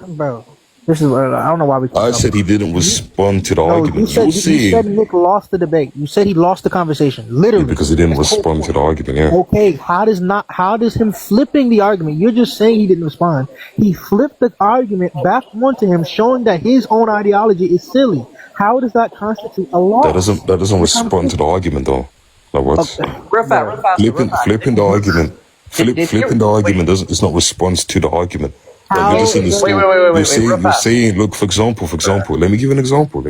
Bro, this is I don't know why we keep I talking said about he this. didn't respond to the No, argument. you said Nick lost the debate. You said he lost the conversation. Literally. because he didn't That's the whole respond to point. the argument. Yeah. Okay, how does him flipping the argument? You're just saying he didn't respond. He flipped the argument back onto him, showing that his own ideology is silly. How does that constitute a loss? That doesn't respond to the argument though. Like what? Real fast. Flipping the argument. Flipping the argument doesn't. It's not response to the argument. Like you're just in the store. You're saying, look, for example. Let me give you an example.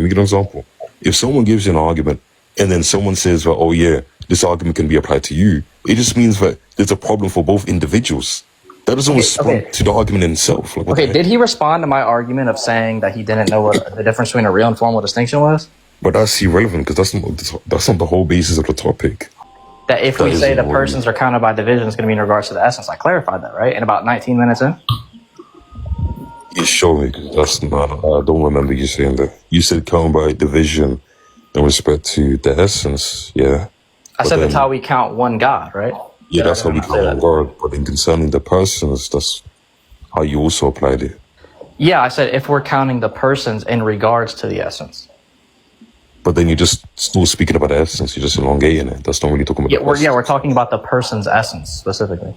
If someone gives you an argument and then someone says, well, oh yeah, this argument can be applied to you, it just means that there's a problem for both individuals. That doesn't respond to the argument in itself. Like, okay, did he respond to my argument of saying that he didn't know what the difference between a real and formal distinction was? But that's irrelevant because that's not the whole basis of the topic. That if we say the persons are counted by division, it's going to be in regards to the essence. I clarified that, right? In about 19 minutes in? You show me, because that's not, I don't remember you saying that. You said count by division in respect to the essence, yeah. I said that's how we count one God, right? Yeah, that's how we count one God. But in concerning the persons, that's how you also applied it. Yeah, I said if we're counting the persons in regards to the essence. But then you're just still speaking about the essence. You're just elongating it. That's not really talking about we're talking about the person's essence specifically.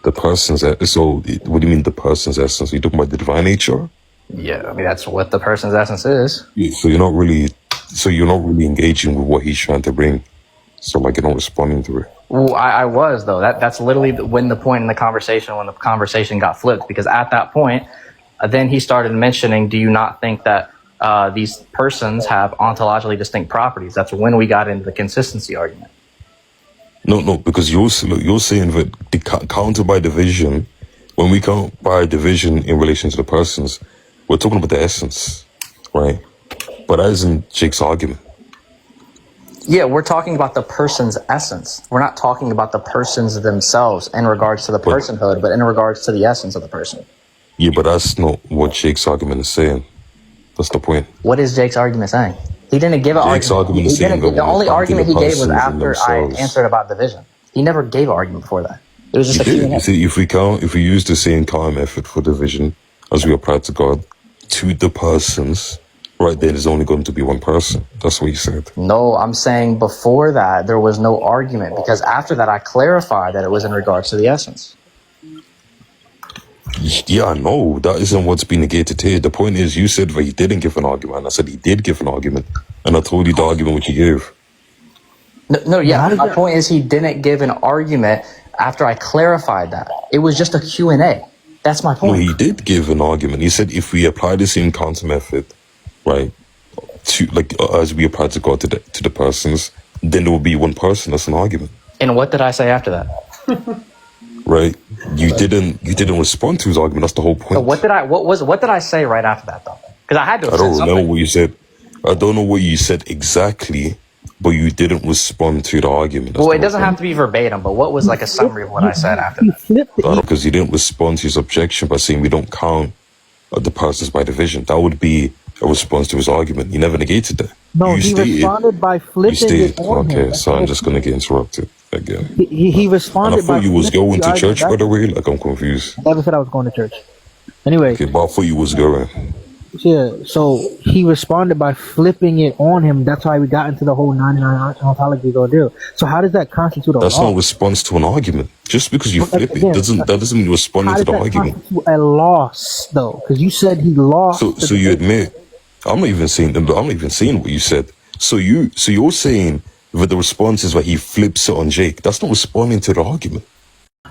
The person's so what do you mean the person's essence? Are you talking about the divine nature? Yeah, I mean that's what the person's essence is. Yeah, so you're not really engaging with what he's trying to bring. So like you're not responding to it. Well, I was though. That's literally when the point in the conversation when the conversation got flipped, because at that point, then he started mentioning, do you not think that these persons have ontologically distinct properties? That's when we got into the consistency argument. No, because you're saying that the counter by division, when we count by division in relation to the persons, we're talking about the essence, right? But that isn't Jake's argument. Yeah, we're talking about the person's essence. We're not talking about the persons themselves in regards to the personhood, but in regards to the essence of the person. Yeah, but that's not what Jake's argument is saying. That's the point. What is Jake's argument saying? He didn't give an argument. The only argument he gave was after I answered about division. He never gave an argument before that. It was just a Q&A. You see, if we use the same count method for division as we apply to God, to the persons, right, then there's only going to be one person. That's what you said. No, I'm saying before that, there was no argument, because after that, I clarified that it was in regards to the essence. Yeah, I know. That isn't what's being negated here. The point is, you said that he didn't give an argument. I said he did give an argument. And I told you the argument which he gave. My point is he didn't give an argument after I clarified that. It was just a Q&A. That's my point. No, he did give an argument. He said if we apply the same counter method, right, to as we apply to God to the persons, then there will be one person. That's an argument. And what did I say after that? Right, you didn't respond to his argument. That's the whole point. So what did I say right after that though? Because I had to. I don't know what you said. I don't know what you said exactly, but you didn't respond to the argument. That's it doesn't have to be verbatim, but what was like a summary of what I said after that? Because you didn't respond to his objection by saying we don't count the persons by division. That would be a response to his argument. You never negated that. No, he responded by flipping it on him. Okay, so I'm just gonna get interrupted again. He responded by. I thought you was going to church, by the way. Like I'm confused. I never said I was going to church. Anyway. Okay, but I thought you was going. Yeah, so he responded by flipping it on him. That's why we got into the whole 99 ontology deal. So how does that constitute a loss? That's not a response to an argument. Just because you flip it, that doesn't mean responding to the argument. Constitute a loss, though, because you said he lost. So you admit, I'm not even saying what you said. So you're saying that the response is that he flips it on Jake. That's not responding to the argument,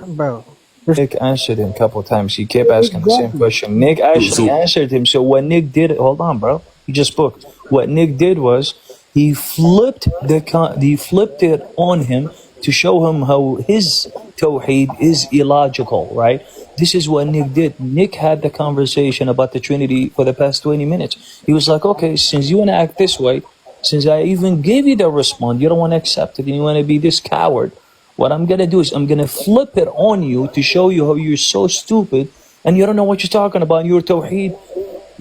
bro. Nick answered him a couple of times. He kept asking the same question. Nick actually answered him. So what Nick did, hold on, bro. He just spoke. What Nick did was he flipped it on him to show him how his tawheed is illogical, right? This is what Nick did. Nick had the conversation about the Trinity for the past 20 minutes. He was like, okay, since you want to act this way, since I even gave you the response, you don't want to accept it and you want to be this coward. What I'm going to do is I'm going to flip it on you to show you how you're so stupid and you don't know what you're talking about. Your tawheed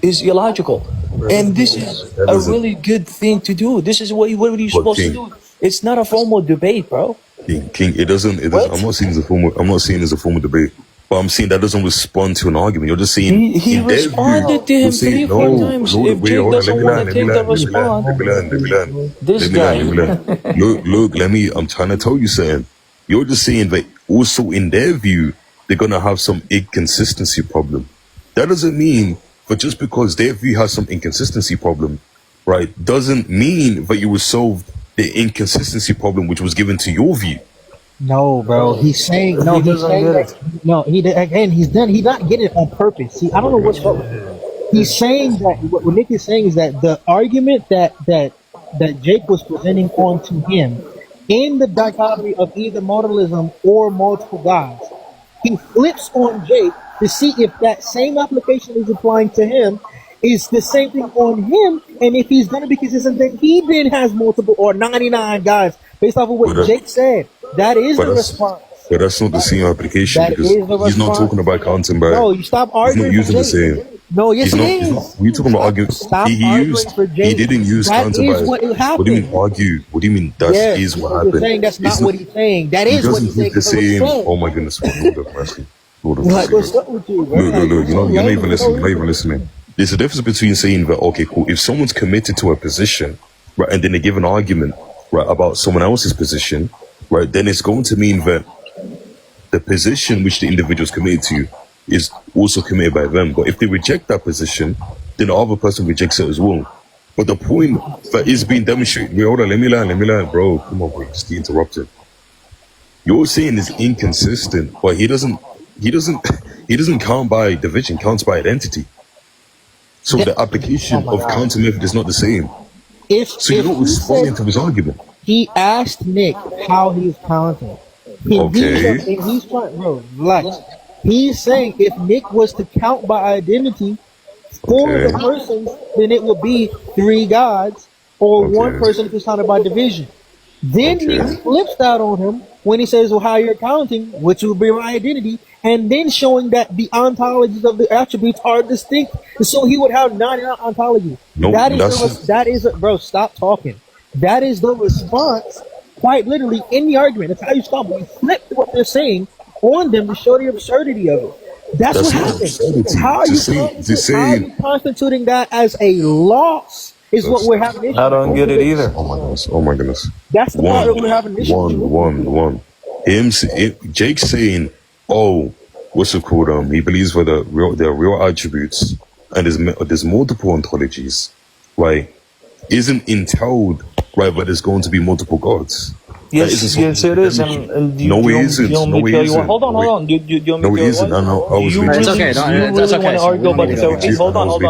is illogical. And this is a really good thing to do. This is what are you supposed to do? It's not a formal debate, bro. King, it doesn't. I'm not seeing it as a formal debate. But I'm saying that doesn't respond to an argument. You're just saying he responded to him 3-4 times. If Jake doesn't want to take the response, this guy. Look, I'm trying to tell you something. You're just saying that also in their view, they're gonna have some inconsistency problem. That doesn't mean, but just because their view has some inconsistency problem, right, doesn't mean that you will solve the inconsistency problem which was given to your view. No, bro. He's saying no. He's saying that, no. He's not getting it on purpose. See, I don't know what's up with him. He's saying that what Nick is saying is that the argument that Jake was presenting on to him in the dichotomy of either modalism or multiple gods, he flips on Jake to see if that same application is applying to him. Is the same thing on him, and if he's gonna be consistent, then he then has multiple or 99 gods based off of what Jake said. That is the response. But that's not the same application because he's not talking about counting by. No, you stop arguing. He's not using the same. No, yes, he is. We're talking about arguing. He didn't use counting by. What do you mean argue? What do you mean that is what happened? You're saying that's not what he's saying. That is what he's saying. The same. Oh my goodness! Lord of mercy. Like, what's up with you, bro? Look, you're not even listening. You're not even listening. There's a difference between saying that, okay, cool, if someone's committed to a position, right, and then they give an argument, right, about someone else's position, right, then it's going to mean that the position which the individual is committed to is also committed by them. But if they reject that position, then the other person rejects it as well. But the point that is being demonstrated, wait, hold on, let me learn, bro. Come on, bro, just get interrupted. You're saying is inconsistent, but he doesn't count by division, counts by identity. So the application of counter method is not the same. So you're not responding to his argument. He asked Nick how he's counting. Okay. He's trying, bro, relax. He's saying if Nick was to count by identity for the persons, then it would be 3 gods, or one person if it's counted by division. Then Nick flips that on him when he says, well, how you're counting, which will be my identity, and then showing that the ontologies of the attributes are distinct. So he would have 99 ontologies. No, that is bro, stop talking. That is the response, quite literally, in the argument. That's how you stop. You flip what they're saying on them to show the absurdity of it. That's what happens. How are you constituting that as a loss? Is what we're having issues. I don't get it either. Oh my goodness. That's the part that we're having issues. One. Jake saying, oh, what's it called? He believes for the real attributes, and there's multiple ontologies, right? Isn't entailed, right? But there's going to be multiple gods. Yes, it is. And no, it isn't. No, it isn't. Hold on. Do you want me to No, it isn't. It's okay. That's okay. Want to argue about the Tawheed? Hold on. Hold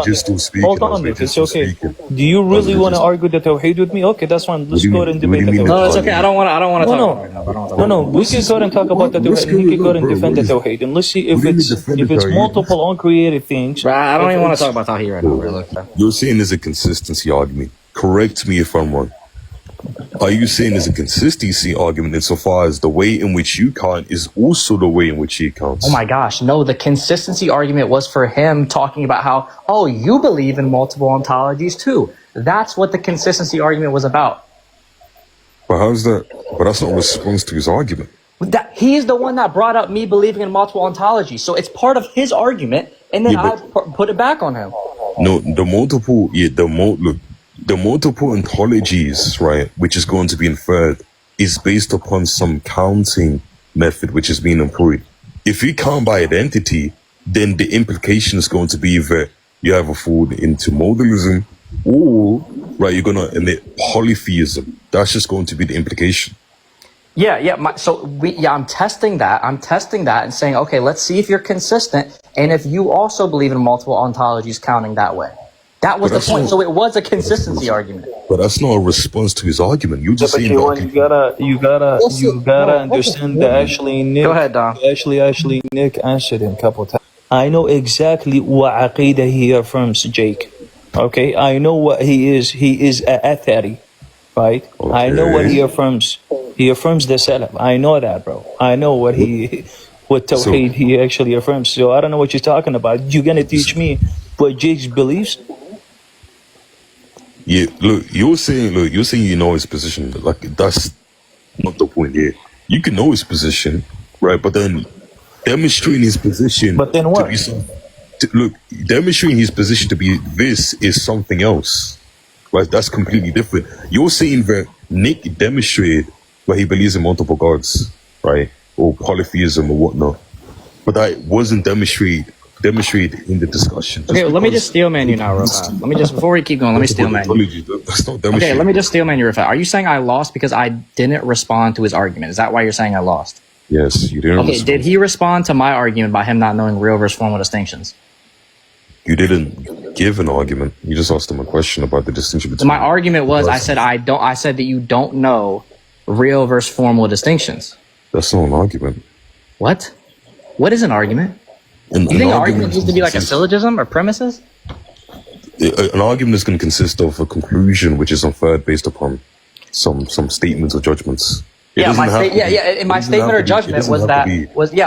on, it's okay. Do you really want to argue the Tawheed with me? Okay, that's fine. Let's go ahead and debate the Tawheed. No, it's okay. I don't want to talk right now. No. We can go ahead and talk about the Tawheed. We can go ahead and defend the Tawheed. And let's see if it's multiple uncreated things. I don't even want to talk about Tawheed right now, bro. You're saying there's a consistency argument. Correct me if I'm wrong. Are you saying there's a consistency argument insofar as the way in which you count is also the way in which he counts? Oh my gosh, no, the consistency argument was for him talking about how, oh, you believe in multiple ontologies too. That's what the consistency argument was about. But how's that? But that's not a response to his argument. He's the one that brought up me believing in multiple ontologies. So it's part of his argument, and then I put it back on him. No, the multiple ontologies, right, which is going to be inferred, is based upon some counting method which is being employed. If you count by identity, then the implication is going to be that you either fall into modalism or, right, you're going to admit polytheism. That's just going to be the implication. I'm testing that. And saying, okay, let's see if you're consistent and if you also believe in multiple ontologies counting that way. That was the point. So it was a consistency argument. But that's not a response to his argument. You just saying you gotta understand that actually Nick. Go ahead, Don. Actually, Nick answered him a couple of times. I know exactly what aqidah he affirms, Jake. Okay, I know what he is. He is a athari, right? Okay. I know what he affirms. He affirms the salaf. I know that, bro. I know what tawheed he actually affirms. So I don't know what you're talking about. You're gonna teach me what Jake's believes? Yeah, look, you're saying you know his position. Like, that's not the point here. You can know his position, right? But then demonstrating his position. But then what? Look, demonstrating his position to be this is something else. Right? That's completely different. You're saying that Nick demonstrated that he believes in multiple gods, right? Or polytheism or whatnot. But that wasn't demonstrated in the discussion. Okay, let me just steelman you now, real fast. Let me just, before we keep going, let me steelman you. That's not Okay, let me just steelman you real fast. Are you saying I lost because I didn't respond to his argument? Is that why you're saying I lost? Yes, you didn't. Okay, did he respond to my argument by him not knowing real versus formal distinctions? You didn't give an argument. You just asked him a question about the distinction between. My argument was I said that you don't know real versus formal distinctions. That's not an argument. What? What is an argument? You think an argument needs to be like a syllogism or premises? An argument is going to consist of a conclusion which is inferred based upon some statements or judgments. My statement or judgment was that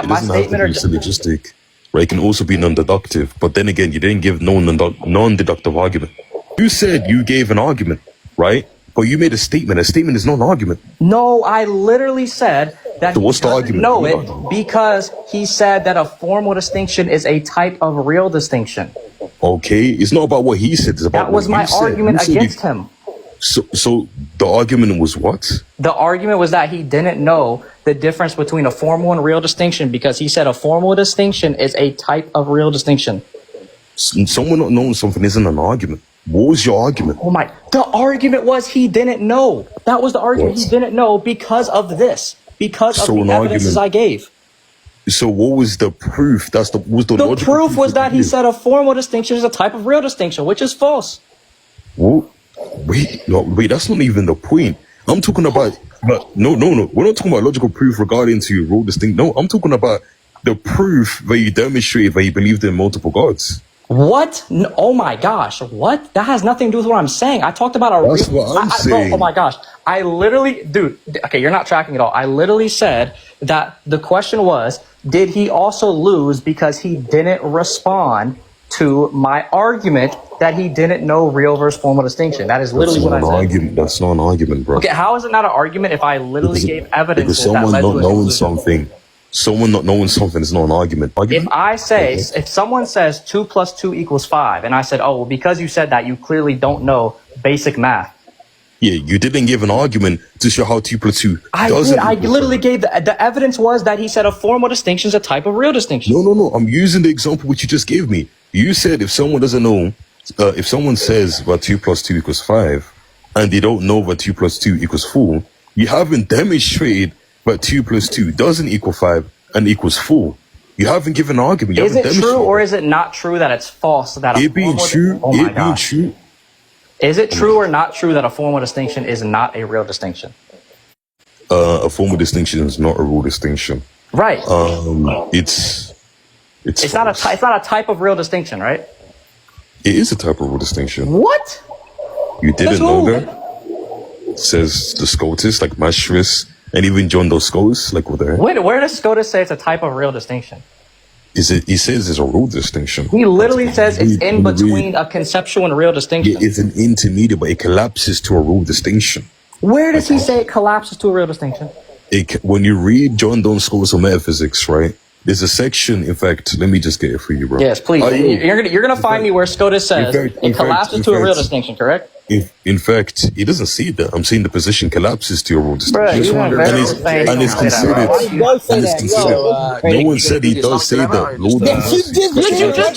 my statement or syllogistic. Right, it can also be non-deductive, but then again, you didn't give no non-deductive argument. You said you gave an argument, right? But you made a statement. A statement is not an argument. No, I literally said that so what's the argument? Know it because he said that a formal distinction is a type of real distinction. Okay, it's not about what he said. It's about that was my argument against him. So the argument was what? The argument was that he didn't know the difference between a formal and real distinction because he said a formal distinction is a type of real distinction. Someone not knowing something isn't an argument. What was your argument? The argument was he didn't know. That was the argument. What? He didn't know because of this. Because of the evidences I gave. So what was the proof? The proof was that he said a formal distinction is a type of real distinction, which is false. What? Wait, that's not even the point. I'm talking about, no. We're not talking about logical proof regarding to real distinct. No, I'm talking about the proof that you demonstrated that you believed in multiple gods. What? No, oh my gosh, what? That has nothing to do with what I'm saying. I talked about That's what I'm saying. Oh my gosh. I literally, okay, you're not tracking at all. I literally said that the question was, did he also lose because he didn't respond to my argument that he didn't know real versus formal distinction? That is literally what I said. That's not an argument, bro. Okay, how is it not an argument if I literally gave evidence because someone not knowing something? Someone not knowing something is not an argument. If someone says 2 + 2 = 5, and I said, oh, well, because you said that, you clearly don't know basic math. Yeah, you didn't give an argument to show how 2 + 2 doesn't. I literally gave the evidence was that he said a formal distinction is a type of real distinction. No. I'm using the example which you just gave me. You said if someone doesn't know, if someone says that 2 + 2 = 5, and they don't know that 2 + 2 = 4, you haven't demonstrated that 2 + 2 doesn't equal 5 and equals 4. You haven't given an argument. Is it true or is it not true that it's false? That it being true. Oh my gosh. Is it true or not true that a formal distinction is not a real distinction? A formal distinction is not a real distinction. Right. It's not a type of real distinction, right? It is a type of real distinction. What? You didn't know that? It says the Scotus, like Maastricht, and even John Dos Scotus, like what the heck? Wait, where does Scotus say it's a type of real distinction? He says it's a real distinction. He literally says it's in between a conceptual and real distinction. Yeah, it's an intermediate, but it collapses to a real distinction. Where does he say it collapses to a real distinction? When you read John Dos Scotus on Metaphysics, right? There's a section, in fact, let me just get it for you, bro. Yes, please. You're gonna find me where Scotus says it collapses to a real distinction, correct? In fact, he doesn't see that. I'm saying the position collapses to a real distinction. And it's considered. No one said he does say that. You just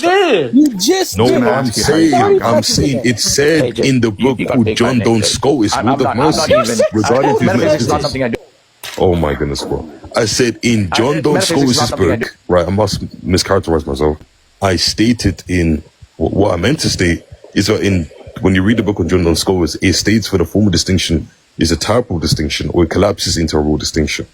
did. You just did. No, I'm saying it's said in the book called John Dos Scotus, Word of Mercy, regarding his metaphysics. Oh my goodness, bro. I said in John Dos Scotus' book, right, I must mischaracterize myself. I stated in, what I meant to state is that when you read the book of John Dos Scotus, it states that a formal distinction is a type of distinction or it collapses into a real distinction.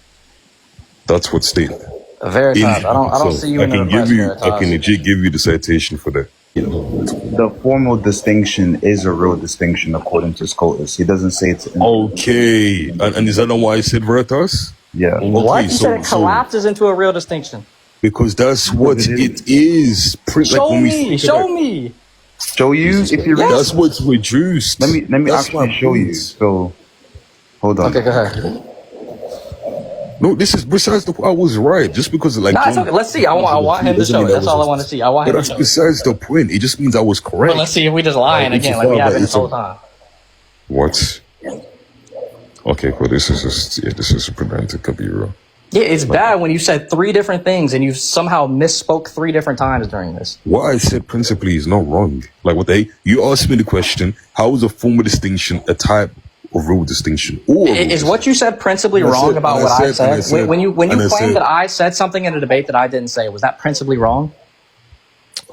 That's what's stated. Veritas. I don't see you in the request, I can legit give you the citation for that. The formal distinction is a real distinction according to Scotus. He doesn't say it's... Okay. And is that not why I said Veritas? Yeah. Okay, what? You said it collapses into a real distinction. Because that's what it is. Show me. Show you if you read. That's what's reduced. Let me actually show you. So, hold on. Okay, go ahead. No, this is besides the. I was right. Just because like. No, it's okay. Let's see. I want him to show it. That's all I want to see. I want him to show it. Besides the point. It just means I was correct. But let's see if we just lying again, like we have this whole time. What? Okay, well, this is pedantic, Kabira. Yeah, it's bad when you said 3 different things and you somehow misspoke 3 different times during this. What I said principally is not wrong. Like you asked me the question, how is a formal distinction a type of real distinction? Is what you said principally wrong about what I said? When you claimed that I said something in a debate that I didn't say, was that principally wrong?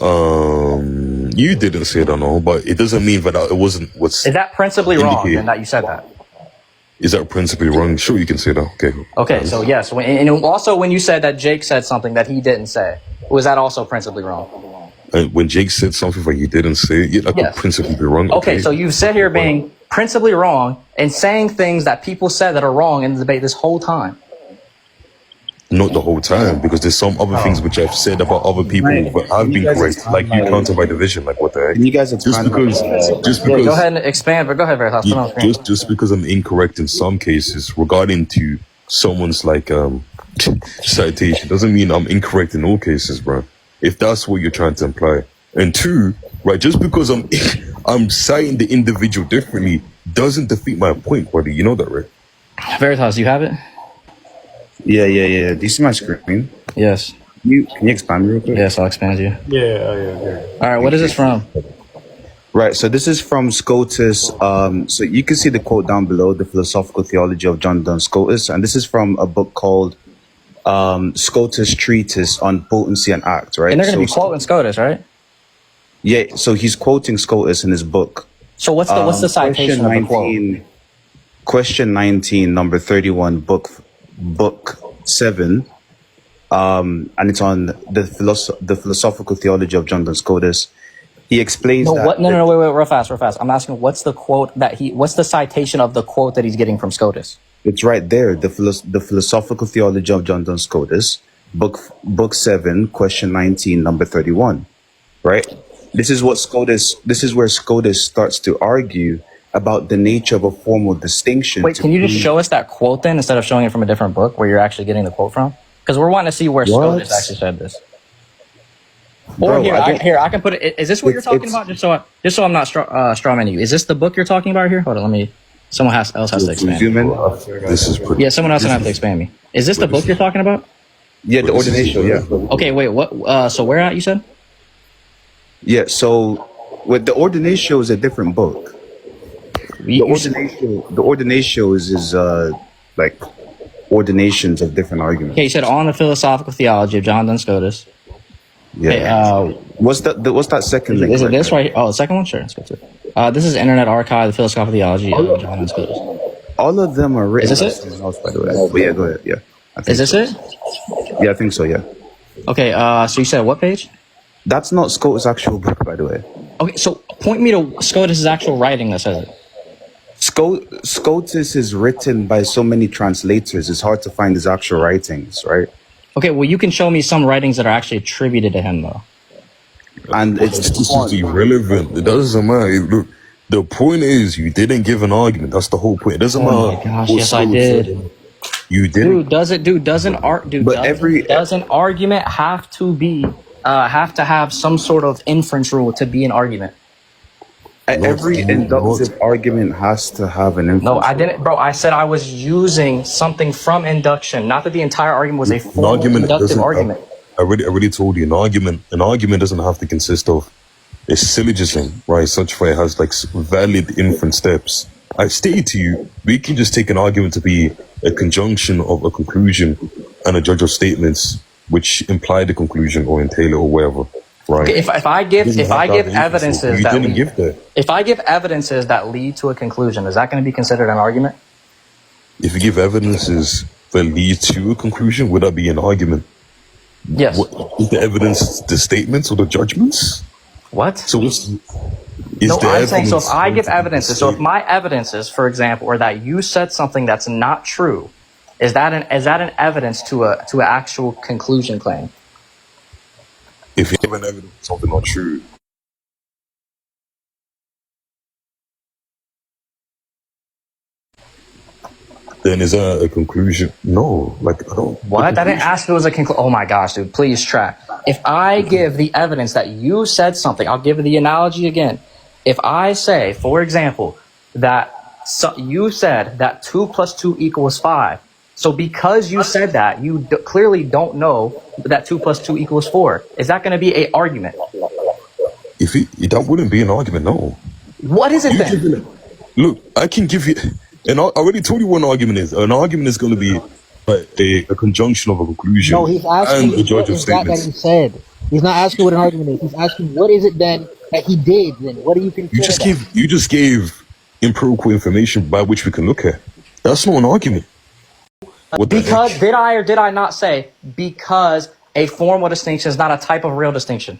You didn't say it, I know, but it doesn't mean that it wasn't what's. Is that principally wrong then that you said that? Is that principally wrong? Sure, you can say that. Okay. Okay, so yes. And also when you said that Jake said something that he didn't say, was that also principally wrong? When Jake said something that he didn't say, that could principally be wrong. Okay, so you sit here being principally wrong and saying things that people said that are wrong in the debate this whole time. Not the whole time, because there's some other things which I've said about other people but I've been correct, like you counter by division, like what the heck? You guys just because go ahead and expand, but go ahead, Veritas. Just because I'm incorrect in some cases regarding to someone's like citation doesn't mean I'm incorrect in all cases, bro. If that's what you're trying to imply. And 2, right, just because I'm citing the individual differently doesn't defeat my point, buddy. You know that, right? Veritas, do you have it? Yeah. Do you see my screen? Yes. Can you expand real quick? Yes, I'll expand you. Yeah. All right, what is this from? Right, so this is from Scotus. So you can see the quote down below, The Philosophical Theology of John Duns Scotus. And this is from a book called Scotus Treatise on Potency and Act, right? And they're going to be quoting Scotus, right? Yeah, so he's quoting Scotus in his book. So what's the citation of the quote? Question 19, number 31, book 7, and it's on the philosophical theology of John Duns Scotus. He explains wait, real fast. I'm asking, what's the citation of the quote that he's getting from Scotus? It's right there, the philosophical theology of John Duns Scotus, book 7, question 19, number 31, right? This is where Scotus starts to argue about the nature of a formal distinction. Wait, can you just show us that quote then, instead of showing it from a different book where you're actually getting the quote from? Because we're wanting to see where Scotus actually said this. Or I can put it. Is this what you're talking about? Just so I'm not strawmanning you. Is this the book you're talking about here? Hold on, someone else has to expand me. Someone else has to expand me. Is this the book you're talking about? Yeah, the ordination. Yeah. Okay, wait. What? So where at you said? Yeah. So, with the ordination is a different book. The ordination is like ordinations of different arguments. Okay, you said on the philosophical theology of John Duns Scotus. Yeah. Okay, what's that second link? Is it this right? Oh, the second one? Sure. Let's go to it. This is Internet Archive, the philosophical theology of John Duns Scotus. All of them are written. Is this it? By the way. But yeah, go ahead. Yeah. Is this it? Yeah, I think so. Yeah. Okay. So you said what page? That's not Scotus' actual book, by the way. Okay, so point me to Scotus' actual writing that says it. Scotus is written by so many translators, it's hard to find his actual writings, right? Okay, well, you can show me some writings that are actually attributed to him, though. And this is irrelevant. It doesn't matter. Look, the point is, you didn't give an argument. That's the whole point. It doesn't matter. Oh my gosh, yes, I did. You did. Doesn't argument have to have some sort of inference rule to be an argument? Every inductive argument has to have an inference. No, I didn't, bro. I said I was using something from induction, not that the entire argument was a full inductive argument. I already told you, an argument doesn't have to consist of a syllogism, right? Such way it has like valid inference steps. I stated to you, we can just take an argument to be a conjunction of a conclusion and a judge of statements which imply the conclusion or entail it or whatever. Right. Okay, if I give evidences that lead to a conclusion, is that going to be considered an argument? If you give evidences that lead to a conclusion, would that be an argument? Yes. Is the evidence the statements or the judgments? What? So I'm saying, so if I give evidences, so if my evidences, for example, or that you said something that's not true, is that an evidence to an actual conclusion claim? If you give an evidence something not true, then is that a conclusion? No, like I don't. What? I didn't ask if it was a conclusion. Oh my gosh, dude, please track. If I give the evidence that you said something, I'll give the analogy again. If I say, for example, that you said that 2 + 2 = 5. So because you said that, you clearly don't know that 2 + 2 = 4. Is that going to be an argument? If that wouldn't be an argument, no. What is it then? Look, I can give you, and I already told you what an argument is. An argument is going to be a conjunction of a conclusion. No, he's asking and a judge what of is that statements. he said. He's not asking what an argument is. He's asking what is it then that he did. Then what do you consider? You just gave empirical information by which we can look at. That's not an argument. Because did I or did I not say because a formal distinction is not a type of real distinction?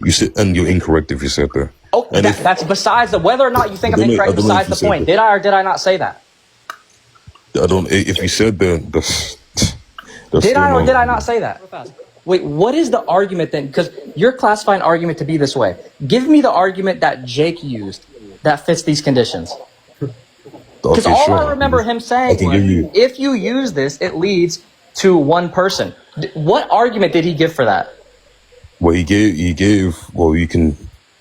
You said, and you're incorrect if you said that. Oh, that's besides the whether or not you think I'm incorrect. Besides the point, did I or did I not say that? I don't. If you said that, that's did I or did I not say that? Wait, what is the argument then? Because you're classifying argument to be this way. Give me the argument that Jake used that fits these conditions. Because I remember him saying was, if you use this, it leads to one person. What argument did he give for that? Well, he gave. Well, you can.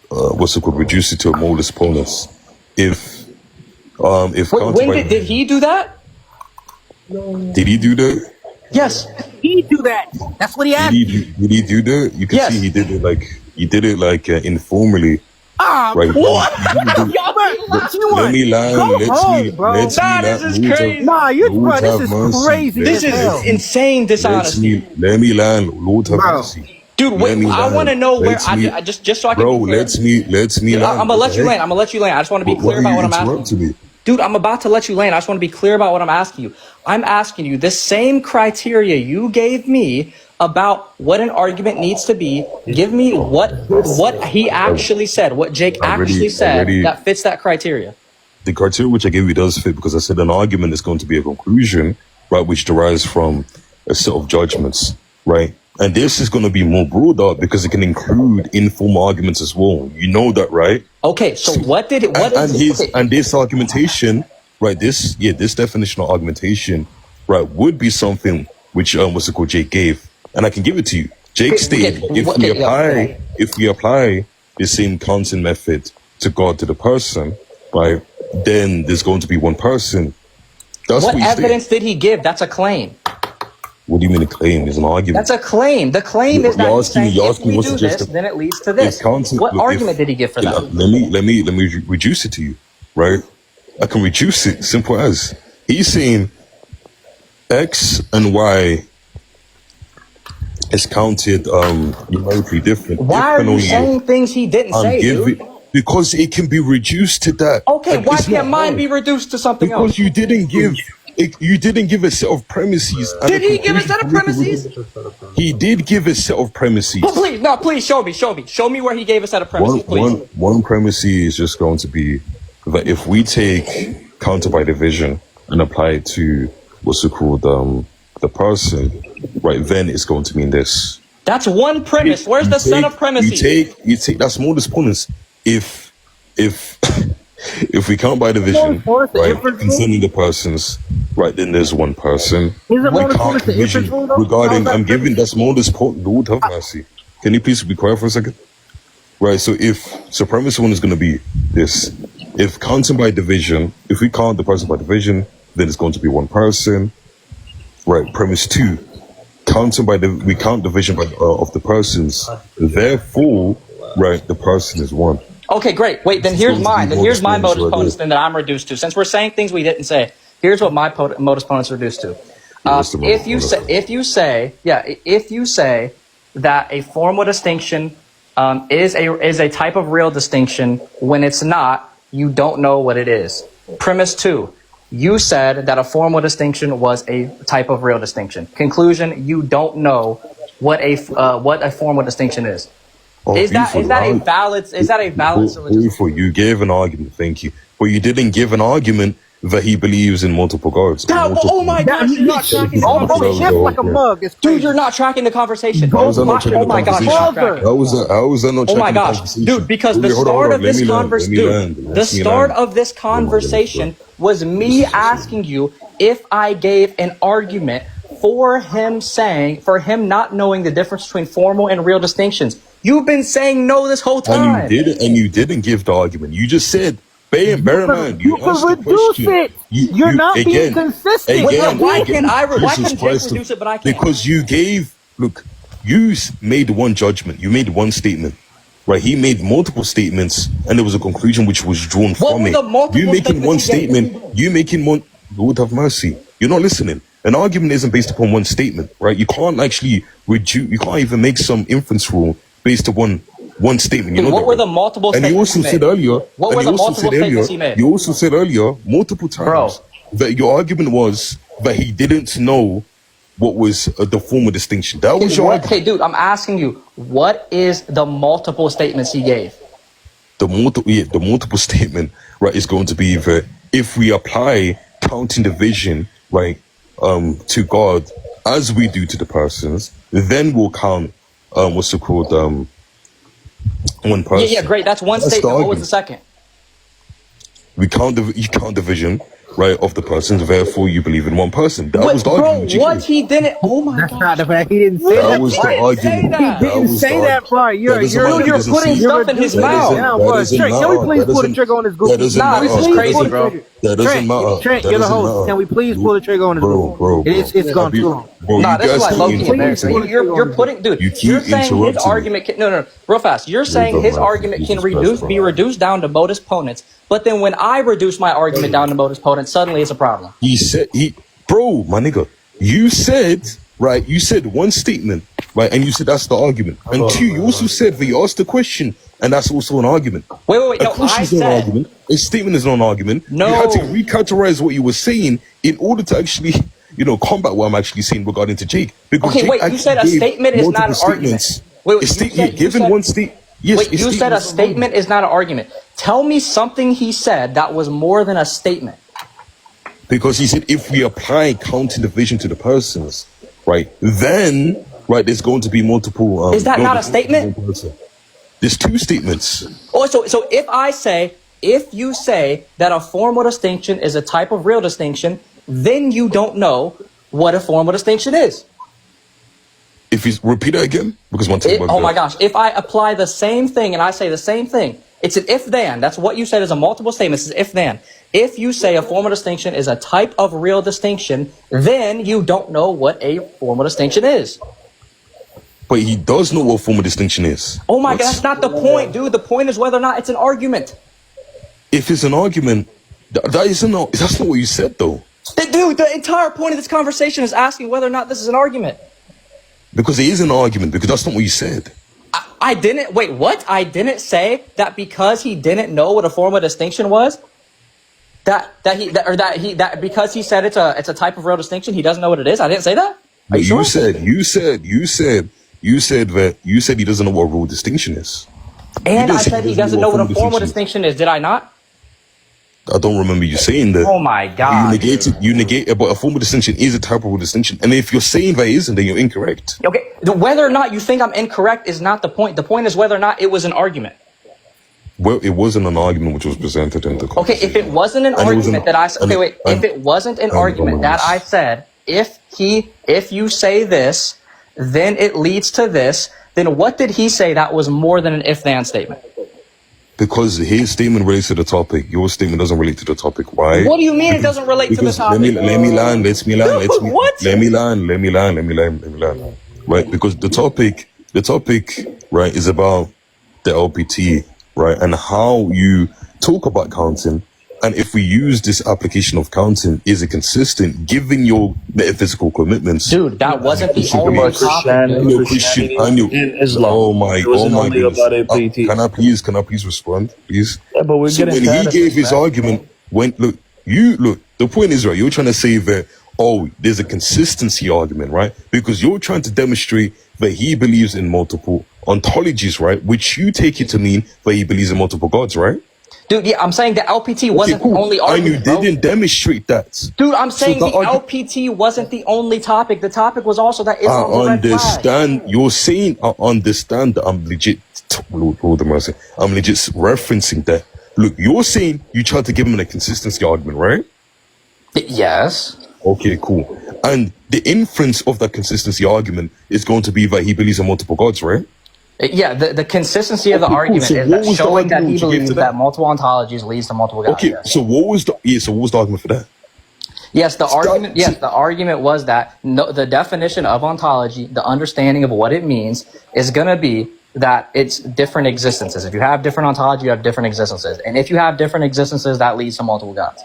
What's it called? Reduce it to a modus ponens. If when did he do that? Did he do that? Yes. He do that. That's what he asked. Did he do that? You can see he did it like informally. Right. What? Let me land. This is crazy. Nah, this is crazy. This is insane dishonesty. Let me land. Lord have mercy. Dude, wait, I want to know where I just so I can. Bro, let me land. I'm gonna let you land. I just want to be clear about what I'm asking you. Dude, I'm about to let you land. I just want to be clear about what I'm asking you. I'm asking you the same criteria you gave me about what an argument needs to be. Give me what he actually said, what Jake actually said that fits that criteria. The criteria which I gave you does fit because I said an argument is going to be a conclusion, right, which derives from a set of judgments, right? And this is going to be more broader because it can include informal arguments as well. You know that, right? Okay, so what did it? And this argumentation, right? This definition of argumentation, right, would be something which what's it called? Jake gave, and I can give it to you. Jake stated if we apply the same counting method to God to the person, right, then there's going to be one person. That's what evidence did he give? That's a claim. What do you mean a claim? It's an argument. That's a claim. The claim is that if we do this, then it leads to this. What argument did he give for that? Let me reduce it to you, right? I can reduce it. Simple as he's saying X and Y is counted numerically different. Why are you saying things he didn't say, dude? Because it can be reduced to that. Okay, why can't mine be reduced to something else? Because you didn't give a set of premises. Did he give a set of premises? He did give a set of premises. But please show me. Show me where he gave a set of premises, please. One premise is just going to be that if we take counter by division and apply it to what's it called, the person, right, then it's going to mean this. That's one premise. Where's the set of premises? You take that's modus ponens. If we count by division, right, concerning the persons, right, then there's one person. Regarding, I'm giving that's modus ponens. Lord have mercy. Can you please be quiet for a second? Right, so premise one is going to be this. If counting by division, if we count the person by division, then it's going to be one person. Right, premise two, we count division by of the persons. Therefore, right, the person is one. Okay, great. Wait, then here's mine. Then here's my modus ponens then that I'm reduced to. Since we're saying things we didn't say, here's what my modus ponens are reduced to. If you say that a formal distinction is a type of real distinction, when it's not, you don't know what it is. Premise two, you said that a formal distinction was a type of real distinction. Conclusion, you don't know what a formal distinction is. Is that a valid syllogism? You gave an argument, thank you, but you didn't give an argument that he believes in multiple gods. Oh my gosh, you're not tracking the conversation. Like a mug. Dude, you're not tracking the conversation. How was that not tracking the conversation? How was that not tracking the conversation? Oh my gosh, dude, because the start of this conversation was me asking you if I gave an argument for him not knowing the difference between formal and real distinctions. You've been saying no this whole time. And you didn't give the argument. You just said, bear in mind, you can asked the reduce question. it. You're not being consistent. Why can't Jake reduce it, but I can't? Because you made one judgment. You made one statement. Right, he made multiple statements, and there was a conclusion which was drawn from it. You making one statement, you making one. Lord have mercy. You're not listening. An argument isn't based upon one statement, right? You can't actually reduce. You can't even make some inference rule based upon one statement. Dude, what were the multiple statements? And you also said earlier. What were the multiple statements he made? You also said earlier, multiple times, that your argument was that he didn't know what was the formal distinction. That was your argument. Okay, dude, I'm asking you, what is the multiple statements he gave? The multiple statement, right, is going to be that if we apply counting division, right, to God as we do to the persons, then we'll count what's it called, one person. Yeah, great. That's one statement. What was the second? You count division, right, of the persons, therefore you believe in one person. That was the argument. He didn't. Oh my god. That's not the fact. He didn't say that. That was the argument. He didn't say that part. You're putting stuff in his mouth. Can we please pull the trigger on this goofy? Nah, this is crazy, bro. That doesn't matter. Trent, you're the host. Can we please pull the trigger on this goofy? Bro. It's gone too long. Nah, this is like low-key embarrassing. You're putting, dude, you're saying his argument can, no, real fast. You're saying his argument can be reduced down to modus ponens, but then when I reduce my argument down to modus ponens, suddenly it's a problem. Bro, my nigga, you said one statement, right, and you said that's the argument. And two, you also said that you asked the question, and that's also an argument. Wait, no, I said... A statement is not an argument. No. You had to recategorize what you were saying in order to actually, combat what I'm actually saying regarding to Jake. Because okay, Jake, wait, you said a statement is not an argument. Wait, you said a statement is not an argument. Tell me something he said that was more than a statement. Because he said if we apply counting division to the persons, right, then, right, there's going to be multiple... is that not a statement? There's two statements. Oh, so if you say that a formal distinction is a type of real distinction, then you don't know what a formal distinction is. If you repeat that again, because oh my gosh, if I apply the same thing and I say the same thing, it's an if-then. That's what you said is a multiple statement. It's if-then. If you say a formal distinction is a type of real distinction, then you don't know what a formal distinction is. But he does know what formal distinction is. Oh my god, that's not the point, dude. The point is whether or not it's an argument. If it's an argument, that's not what you said, though. Dude, the entire point of this conversation is asking whether or not this is an argument. Because it is an argument, because that's not what you said. I didn't, wait, what? I didn't say that because he didn't know what a formal distinction was, because he said it's a type of real distinction, he doesn't know what it is? I didn't say that? Are you sure? You said he doesn't know what a real distinction is. And I said he doesn't know what a formal distinction is, did I not? I don't remember you saying that. Oh my god. You negated, but a formal distinction is a type of distinction. And if you're saying that isn't, then you're incorrect. Okay, whether or not you think I'm incorrect is not the point. The point is whether or not it was an argument. Well, it wasn't an argument which was presented in the conversation. Okay, if it wasn't an argument that I said, if it wasn't an argument that I said, if you say this, then it leads to this, then what did he say that was more than an if-then statement? Because his statement relates to the topic. Your statement doesn't relate to the topic. Why? What do you mean it doesn't relate to the topic? Let me land. What? Let me land. Right? Because the topic, right, is about the LPT, right? And how you talk about counting. And if we use this application of counting, is it consistent given your metaphysical commitments? Dude, that wasn't the only topic. In Islam. Oh my goodness. Can I please respond, please? Yeah, but we're so getting when he gave his argument, the point is, right, you're trying to say that, there's a consistency argument, right? Because you're trying to demonstrate that he believes in multiple ontologies, right? Which you take it to mean that he believes in multiple gods, right? Dude, yeah, I'm saying the LPT wasn't the only argument. And you didn't demonstrate that. Dude, I'm saying the LPT wasn't the only topic. The topic was also that Islam was a red flag. You're saying, I understand that I'm legit, Lord have mercy, I'm legit referencing that. Look, you're saying you tried to give him a consistency argument, right? Yes. Okay, cool. And the inference of that consistency argument is going to be that he believes in multiple gods, right? Yeah, the consistency of the argument So is what that was the showing that argument he which you gave believes to that that? multiple ontologies leads to multiple gods. Okay, Yes. so what was the argument for that? Yes, the Stop. argument. Yes, the argument was that the definition of ontology, the understanding of what it means, is going to be that it's different existences. If you have different ontology, you have different existences, and if you have different existences, that leads to multiple gods.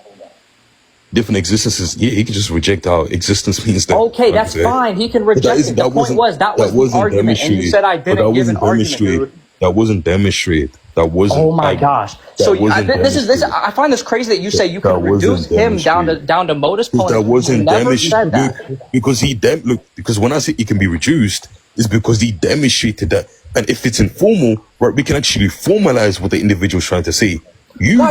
Different existences. Yeah, he can just reject how existence means that. Okay, that's fine. He can reject it. The point was that was the argument, and you said I didn't give an argument, dude. That wasn't demonstrated. That wasn't. Oh my gosh! So this. I find this crazy that you say you can reduce him down to modus ponens. That wasn't never said that. Because when I say it can be reduced, it's because he demonstrated that. And if it's informal, right, we can actually formalize what the individual's trying to say.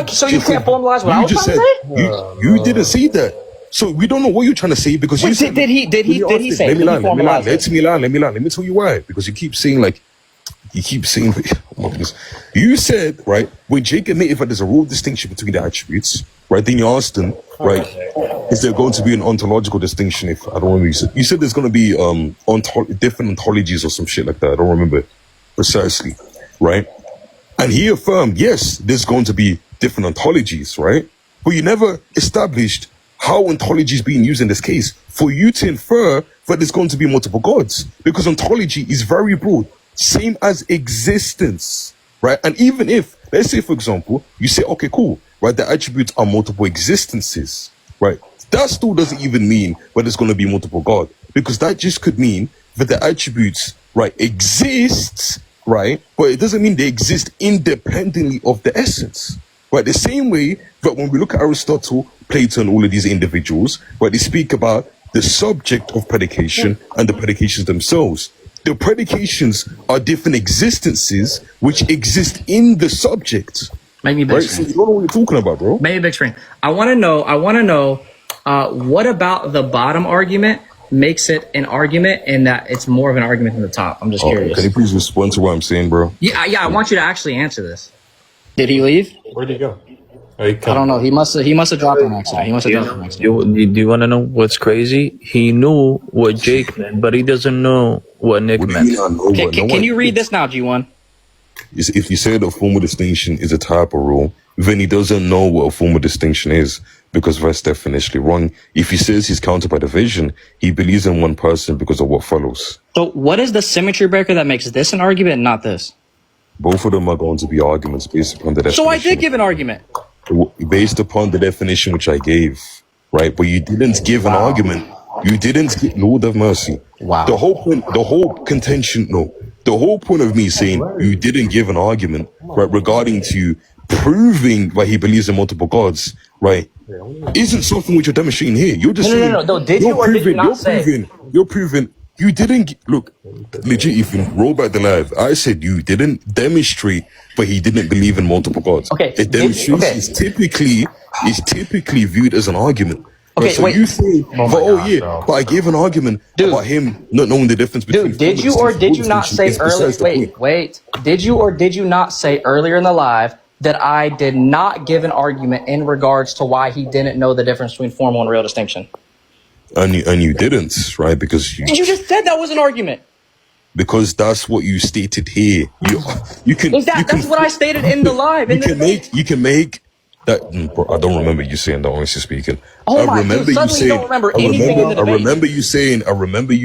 So you can't formalize what I was trying to say? You didn't say that. So we don't know what you're trying to say because you said. Did he say? Let me lie. Let me tell you why. Because you keep saying oh my goodness. You said, right, when Jake admitted that there's a real distinction between the attributes, right, then you asked him, right, is there going to be an ontological distinction? If I don't remember, you said there's going to be different ontologies or some shit like that. I don't remember precisely, right? And he affirmed, yes, there's going to be different ontologies, right? But you never established how ontology is being used in this case for you to infer that there's going to be multiple gods, because ontology is very broad, same as existence, right? And even if, let's say, for example, you say, okay, cool, right, the attributes are multiple existences, right? That still doesn't even mean that there's going to be multiple God, because that just could mean that the attributes, right, exist, right? But it doesn't mean they exist independently of the essence, right? The same way that when we look at Aristotle, Plato, and all of these individuals, right, they speak about the subject of predication and the predications themselves. The predications are different existences which exist in the subject. Maybe big right? screen. So you don't know what you're talking about, bro. Maybe big screen. I want to know. What about the bottom argument makes it an argument, and that it's more of an argument than the top? I'm just curious. Can you please respond to what I'm saying, bro? Yeah. I want you to actually answer this. Did he leave? Where'd he go? I don't know. He must have dropped on accident. Do you want to know what's crazy? He knew what Jake meant, but he doesn't know what Nick meant. Can you read this now, G1? If you say that a formal distinction is a type of rule, then he doesn't know what a formal distinction is, because that's definitionally wrong. If he says he's counted by division, he believes in one person because of what follows. So what is the symmetry breaker that makes this an argument and not this? Both of them are going to be arguments based upon the definition. So I did give an argument. Based upon the definition which I gave, right? But you didn't give an argument. You didn't give, Lord have mercy. Wow. The whole point of me saying you didn't give an argument, right, regarding to proving that he believes in multiple gods, right, isn't something which you're demonstrating here. You're just saying, no. Did you or did you not say? You're proving you didn't look legit. If you roll back the live, I said you didn't demonstrate, but he didn't believe in multiple gods. Okay. A demonstration is typically viewed as an argument. Okay, right? So wait. you say, but I gave an argument about him not knowing the difference between. Dude, did you or did you not say earlier? Wait. Did you or did you not say earlier in the live that I did not give an argument in regards to why he didn't know the difference between formal and real distinction? And you didn't, right? Because you just said that was an argument. Because that's what you stated here. You can. That's what I stated in the live. You can make that. Bro, I don't remember you saying that. Honestly speaking, I remember you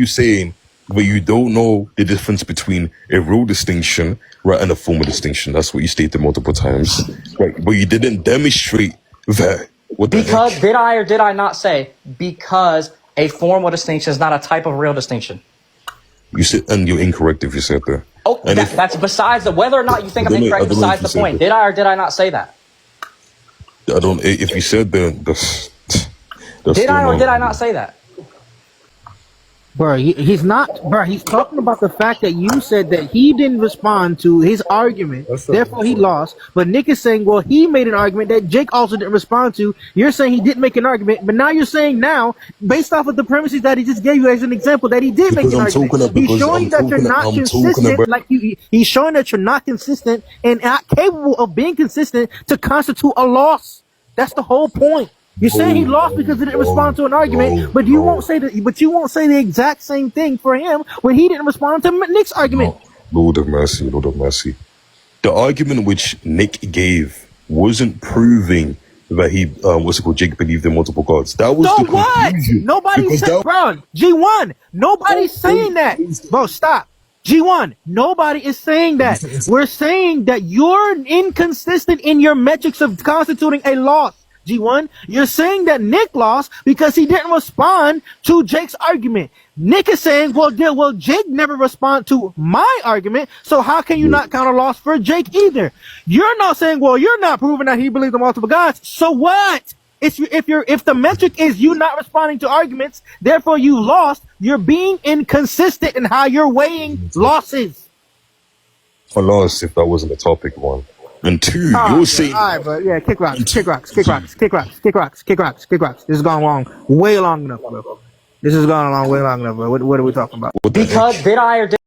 saying, but you don't know the difference between a real distinction, right, and a formal distinction. That's what you stated multiple times, right? But you didn't demonstrate that. Because did I or did I not say because a formal distinction is not a type of real distinction? You said, and you're incorrect if you said that. Oh, that's besides whether or not you think I'm incorrect. Besides the point, did I or did I not say that? I don't. If you said that, that's did I or did I not say that? Bro, he's not. Bro, he's talking about the fact that you said that he didn't respond to his argument, therefore he lost. But Nick is saying, well, he made an argument that Jake also didn't respond to. You're saying he didn't make an argument, but now you're saying now, based off of the premises that he just gave you as an example, that he did make an argument. He's showing that you're not consistent. Like he's showing that you're not consistent and not capable of being consistent to constitute a loss. That's the whole point. You're saying he lost because he didn't respond to an argument, but you won't say the exact same thing for him when he didn't respond to Nick's argument. Lord of mercy, Lord of mercy. The argument which Nick gave wasn't proving that he, Jake believed in multiple gods. That was the conclusion. Nobody's saying, bro, G1, nobody's saying that. Bro, stop. G1, nobody is saying that. We're saying that you're inconsistent in your metrics of constituting a loss. G1, you're saying that Nick lost because he didn't respond to Jake's argument. Nick is saying, well, Jake never responded to my argument, so how can you not count a loss for Jake either? You're not saying, well, you're not proving that he believes in multiple gods, so what? If the metric is you not responding to arguments, therefore you lost, you're being inconsistent in how you're weighing losses. A loss if that wasn't a topic, one. And two, you're saying... Alright, but yeah, kick rocks. This has gone long, way long enough, bro. This has gone along way long enough, bro. What are we talking about? Because did I or did